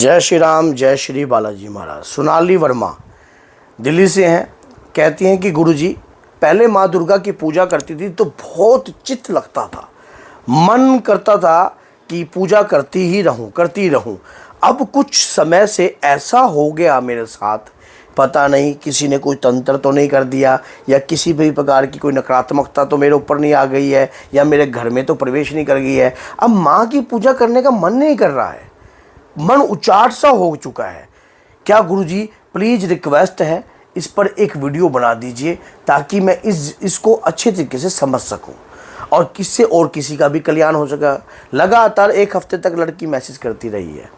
जय श्री राम, जय श्री बालाजी महाराज। सोनाली वर्मा दिल्ली से हैं। कहती हैं कि गुरुजी, पहले माँ दुर्गा की पूजा करती थी तो बहुत चित्त लगता था, मन करता था कि पूजा करती ही रहूं। अब कुछ समय से ऐसा हो गया मेरे साथ, पता नहीं किसी ने कोई तंत्र तो नहीं कर दिया या किसी भी प्रकार की कोई नकारात्मकता तो मेरे ऊपर नहीं आ गई है या मेरे घर में तो प्रवेश नहीं कर गई है। अब माँ की पूजा करने का मन नहीं कर रहा है, मन उचाट सा हो चुका है। क्या गुरुजी प्लीज़ रिक्वेस्ट है, इस पर एक वीडियो बना दीजिए ताकि मैं इसको अच्छे तरीके से समझ सकूं और किससे और किसी का भी कल्याण हो सका। लगातार एक हफ्ते तक लड़की मैसेज करती रही है,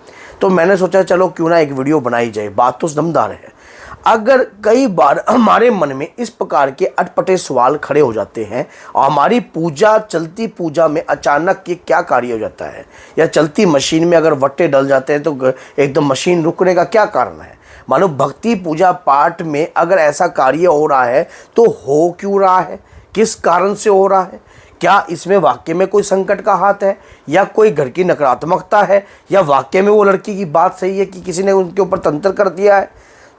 तो मैंने सोचा चलो क्यों ना एक वीडियो बनाई जाए, बात तो दमदार है। अगर कई बार हमारे मन में इस प्रकार के अटपटे सवाल खड़े हो जाते हैं और हमारी पूजा, चलती पूजा में अचानक ये क्या कार्य हो जाता है, या चलती मशीन में अगर वट्टे डल जाते हैं तो एकदम मशीन रुकने का क्या कारण है। मानो भक्ति पूजा पाठ में अगर ऐसा कार्य हो रहा है तो हो क्यों रहा है, किस कारण से हो रहा है। क्या इसमें वाकई में कोई संकट का हाथ है या कोई घर की नकारात्मकता है, या वाकई में वो लड़की की बात सही है कि किसी ने उनके ऊपर तंत्र कर दिया है।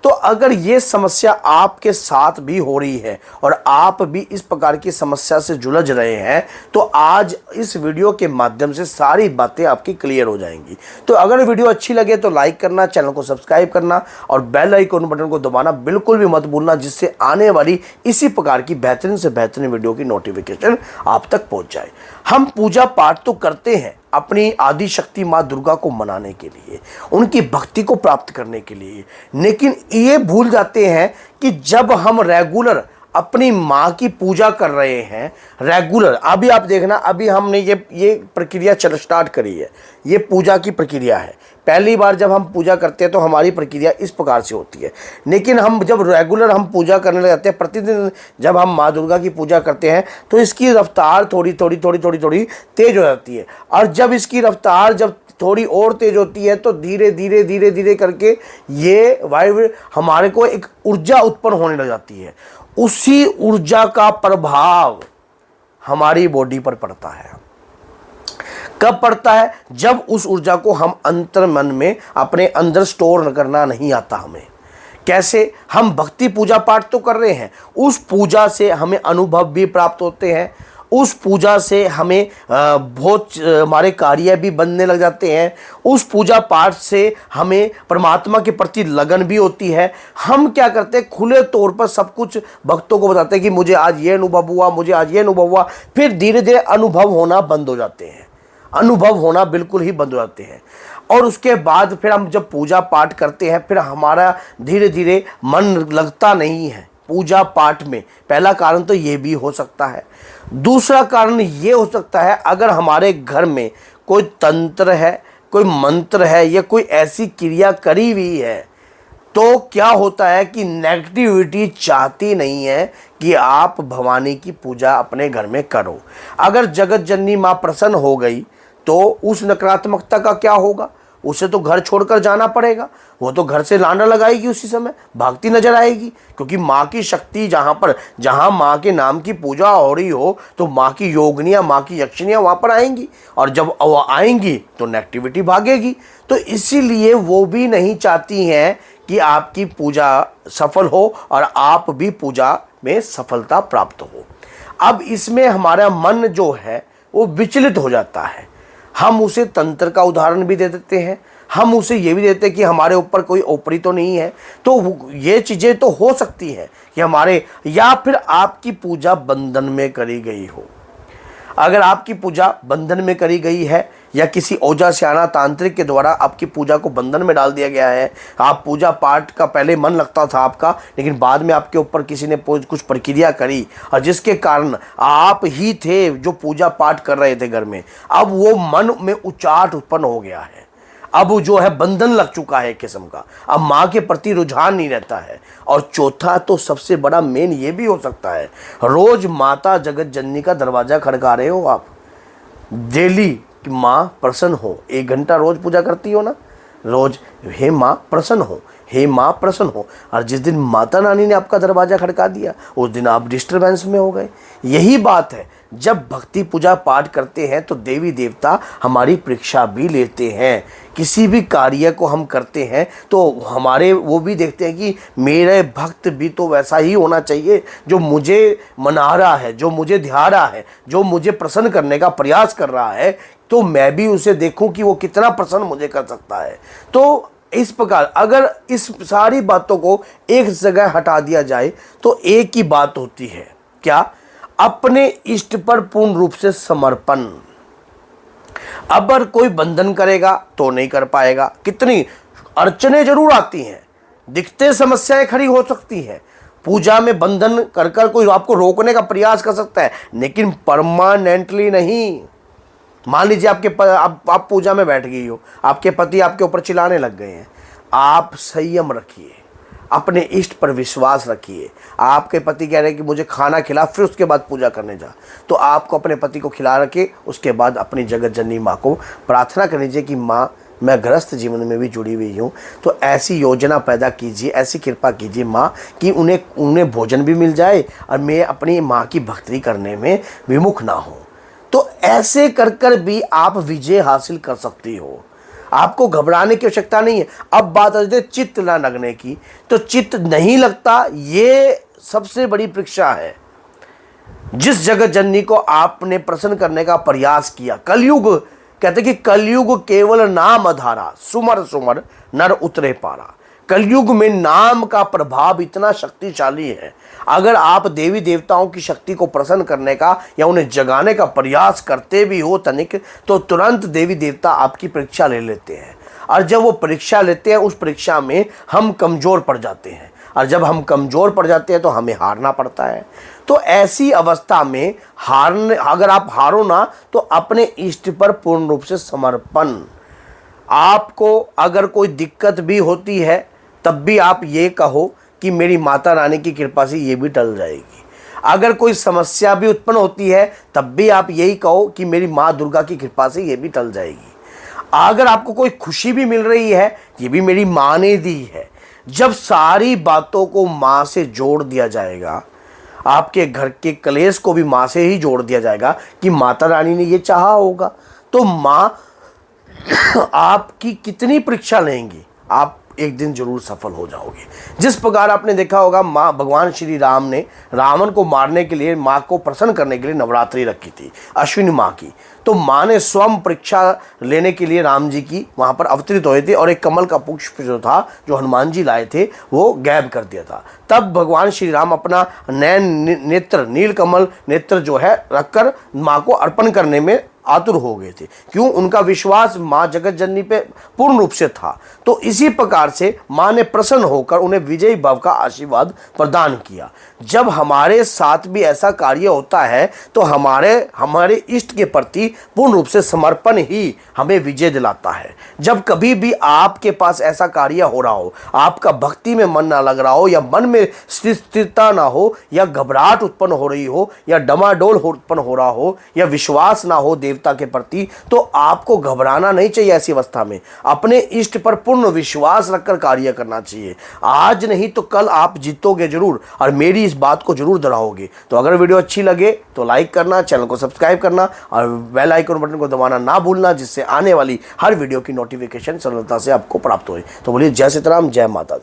तो अगर ये समस्या आपके साथ भी हो रही है और आप भी इस प्रकार की समस्या से जुलझ रहे हैं तो आज इस वीडियो के माध्यम से सारी बातें आपकी क्लियर हो जाएंगी। तो अगर वीडियो अच्छी लगे तो लाइक करना, चैनल को सब्सक्राइब करना और बेल आइकन बटन को दबाना बिल्कुल भी मत भूलना, जिससे आने वाली इसी प्रकार की बेहतरीन से बेहतरीन वीडियो की नोटिफिकेशन आप तक पहुँच जाए। हम पूजा पाठ तो करते हैं अपनी आदि शक्ति माँ दुर्गा को मनाने के लिए, उनकी भक्ति को प्राप्त करने के लिए, लेकिन ये भूल जाते हैं कि जब हम रेगुलर अपनी माँ की पूजा कर रहे हैं, रेगुलर, अभी आप देखना, अभी हमने ये प्रक्रिया स्टार्ट करी है। ये पूजा की प्रक्रिया है। पहली बार जब हम पूजा करते हैं तो हमारी प्रक्रिया इस प्रकार से होती है, लेकिन हम जब रेगुलर हम पूजा करने लग जाते हैं, प्रतिदिन जब हम माँ दुर्गा की पूजा करते हैं तो इसकी रफ्तार थोड़ी तेज हो जाती है। और जब इसकी रफ्तार जब थोड़ी और तेज होती है तो धीरे धीरे करके ये वायु हमारे को एक ऊर्जा उत्पन्न होने लग जाती है। उसी ऊर्जा का प्रभाव हमारी बॉडी पर पड़ता है। कब पड़ता है? जब उस ऊर्जा को हम अंतर मन में अपने अंदर स्टोर करना नहीं आता हमें। कैसे? हम भक्ति पूजा पाठ तो कर रहे हैं, उस पूजा से हमें अनुभव भी प्राप्त होते हैं, उस पूजा से हमें बहुत हमारे कार्य भी बनने लग जाते हैं, उस पूजा पाठ से हमें परमात्मा के प्रति लगन भी होती है। हम क्या करते हैं, खुले तौर पर सब कुछ भक्तों को बताते हैं कि मुझे आज ये अनुभव हुआ, मुझे आज ये अनुभव हुआ। फिर धीरे धीरे अनुभव होना बंद हो जाते हैं, अनुभव होना बिल्कुल ही बंद हो जाते हैं। और उसके बाद फिर हम जब पूजा पाठ करते हैं फिर हमारा धीरे धीरे मन लगता नहीं है पूजा पाठ में। पहला कारण तो ये भी हो सकता है। दूसरा कारण ये हो सकता है, अगर हमारे घर में कोई तंत्र है, कोई मंत्र है या कोई ऐसी क्रिया करी हुई है तो क्या होता है कि नेगेटिविटी चाहती नहीं है कि आप भवानी की पूजा अपने घर में करो। अगर जगत जननी माँ प्रसन्न हो गई तो उस नकारात्मकता का क्या होगा? उसे तो घर छोड़कर जाना पड़ेगा, वो तो घर से लाना लगाएगी, उसी समय भागती नजर आएगी। क्योंकि माँ की शक्ति जहाँ माँ के नाम की पूजा हो रही हो तो माँ की योगनियाँ, माँ की यक्षिनियाँ वहाँ पर आएंगी, और जब वो आएंगी तो नेगेटिविटी भागेगी। तो इसीलिए वो भी नहीं चाहती हैं कि आपकी पूजा सफल हो और आप भी पूजा में सफलता प्राप्त हो। अब इसमें हमारा मन जो है वो विचलित हो जाता है। हम उसे तंत्र का उदाहरण भी दे देते हैं, हम उसे ये भी देते हैं कि हमारे ऊपर कोई ओपरी तो नहीं है। तो ये चीज़ें तो हो सकती हैं कि हमारे, या फिर आपकी पूजा बंधन में करी गई हो। अगर आपकी पूजा बंधन में करी गई है या किसी ओझा सियाना तांत्रिक के द्वारा आपकी पूजा को बंधन में डाल दिया गया है, आप पूजा पाठ का पहले मन लगता था आपका, लेकिन बाद में आपके ऊपर किसी ने कुछ प्रक्रिया करी और जिसके कारण आप ही थे जो पूजा पाठ कर रहे थे घर में, अब वो मन में उचाट उत्पन्न हो गया है। अब जो है बंधन लग चुका है एक किस्म का, अब माँ के प्रति रुझान नहीं रहता है। और चौथा तो सबसे बड़ा मेन ये भी हो सकता है, रोज माता जगत जननी का दरवाजा खड़का रहे हो आप डेली कि माँ प्रसन्न हो, 1 घंटा रोज पूजा करती हो ना, रोज हे माँ प्रसन्न हो, हे माँ प्रसन्न हो, और जिस दिन माता रानी ने आपका दरवाजा खड़का दिया उस दिन आप डिस्टर्बेंस में हो गए। यही बात है जब भक्ति पूजा पाठ करते हैं तो देवी देवता हमारी परीक्षा भी लेते हैं। किसी भी कार्य को हम करते हैं तो हमारे वो भी देखते हैं कि मेरे भक्त भी तो वैसा ही होना चाहिए, जो मुझे मना रहा है, जो मुझे ध्या रहा है, जो मुझे प्रसन्न करने का प्रयास कर रहा है, तो मैं भी उसे देखूं कि वो कितना प्रसन्न मुझे कर सकता है। तो इस प्रकार अगर इस सारी बातों को एक जगह हटा दिया जाए तो एक ही बात होती है, क्या? अपने इष्ट पर पूर्ण रूप से समर्पण। अगर कोई बंधन करेगा तो नहीं कर पाएगा। कितनी अड़चने जरूर आती हैं, दिखते समस्याएं खड़ी हो सकती हैं, पूजा में बंधन कर कर कोई आपको रोकने का प्रयास कर सकता है, लेकिन परमानेंटली नहीं। मान लीजिए आप पूजा में बैठ गई हो, आपके पति आपके ऊपर चिल्लाने लग गए हैं, आप संयम रखिए, अपने इष्ट पर विश्वास रखिए। आपके पति कह रहे हैं कि मुझे खाना खिला, फिर उसके बाद पूजा करने जा, तो आपको अपने पति को खिला रखे, उसके बाद अपनी जगत जननी माँ को प्रार्थना कर लीजिए कि माँ, मैं गृहस्थ जीवन में भी जुड़ी हुई हूँ, तो ऐसी योजना पैदा कीजिए, ऐसी कृपा कीजिए माँ कि उन्हें भोजन भी मिल जाए और मैं अपनी माँ की भक्ति करने में विमुख ना हूँ। तो ऐसे कर कर भी आप विजय हासिल कर सकती हो। आपको घबराने की आवश्यकता नहीं है। अब बात आती है चित्त ना लगने की, तो चित्त नहीं लगता, ये सबसे बड़ी परीक्षा है। जिस जगत जननी को आपने प्रसन्न करने का प्रयास किया, कलयुग कहते कि कलयुग केवल नाम आधारा, सुमर सुमर नर उतरे पारा। कलयुग में नाम का प्रभाव इतना शक्तिशाली है, अगर आप देवी देवताओं की शक्ति को प्रसन्न करने का या उन्हें जगाने का प्रयास करते भी हो तनिक, तो तुरंत देवी देवता आपकी परीक्षा ले लेते हैं। और जब वो परीक्षा लेते हैं, उस परीक्षा में हम कमज़ोर पड़ जाते हैं, और जब हम कमज़ोर पड़ जाते हैं तो हमें हारना पड़ता है। तो ऐसी अवस्था में अगर आप हारो ना, तो अपने इष्ट पर पूर्ण रूप से समर्पण। आपको अगर कोई दिक्कत भी होती है तब भी आप ये कहो कि मेरी माता रानी की कृपा से ये भी टल जाएगी। अगर कोई समस्या भी उत्पन्न होती है तब भी आप यही कहो कि मेरी माँ दुर्गा की कृपा से ये भी टल जाएगी। अगर आपको कोई खुशी भी मिल रही है, ये भी मेरी माँ ने दी है। जब सारी बातों को माँ से जोड़ दिया जाएगा, आपके घर के कलेश को भी माँ से ही जोड़ दिया जाएगा कि माता रानी ने ये चाहा होगा, तो माँ आपकी कितनी परीक्षा लेंगी, आप एक दिन जरूर सफल हो जाओगे। जिस प्रकार आपने देखा होगा, माँ भगवान श्री राम ने रावण को मारने के लिए, माँ को प्रसन्न करने के लिए नवरात्रि रखी थी, अश्विनी माँ की। तो माँ ने स्वयं परीक्षा लेने के लिए राम जी की वहाँ पर अवतरित हुए थे, और एक कमल का पुष्प जो था, जो हनुमान जी लाए थे, वो गायब कर दिया था। तब भगवान श्री राम अपना नैन नेत्र, नील कमल नेत्र जो है रखकर माँ को अर्पण करने में आतुर हो गए थे। क्यों? उनका विश्वास माँ जगत जननी पे पूर्ण रूप से था। तो इसी प्रकार से माँ ने प्रसन्न होकर उन्हें विजयी भव का आशीर्वाद प्रदान किया। जब हमारे साथ भी ऐसा कार्य होता है तो हमारे इष्ट के प्रति पूर्ण रूप से समर्पण ही हमें विजय दिलाता है। जब कभी भी आपके पास ऐसा कार्य हो रहा हो, आपका भक्ति में मन ना लग रहा हो, या मन में स्थिरता ना हो, या घबराहट उत्पन्न हो रही हो, या डमाडोल उत्पन्न हो रहा हो, या विश्वास ना हो देवता के प्रति, तो आपको घबराना नहीं चाहिए। ऐसी अवस्था में अपने इष्ट पर पूर्ण विश्वास रखकर कार्य करना चाहिए। आज नहीं तो कल आप जीतोगे जरूर, और मेरी इस बात को जरूर दोहराओगे। तो अगर वीडियो अच्छी लगे तो लाइक करना, चैनल को सब्सक्राइब करना, और बेल आइकन बटन को दबाना ना भूलना, जिससे आने वाली हर वीडियो की नोटिफिकेशन सरलता से आपको प्राप्त होए। तो बोलिए जय सीताराम, जय माता दी।